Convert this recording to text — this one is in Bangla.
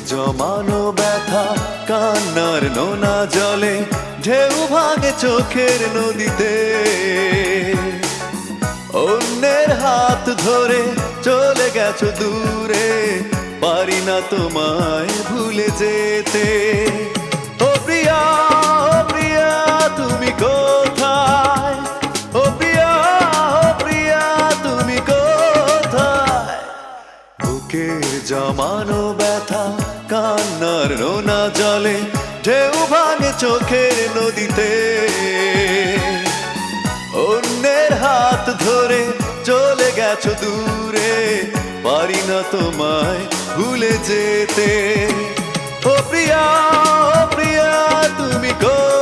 জমানো ব্যথা কান্নার নোনা জলে ঢেউ ভাঙে চোখের নদীতে। অন্যের হাত ধরে চলে গেছো দূরে, পারি না তোমায় ভুলে যেতে। ও প্রিয়া, ও প্রিয়া তুমি কোথায়? ও প্রিয়া, ও প্রিয়া তুমি কোথায়? বুকের জমানো ব্যথা কান্নার নোনা জলে ঢেউ ভাঙে চোখের নদীতে। অন্যের হাত ধরে চলে গেছো দূরে, পারি না তোমায় ভুলে যেতে। ও প্রিয়া, ও প্রিয়া তুমি কোথায়?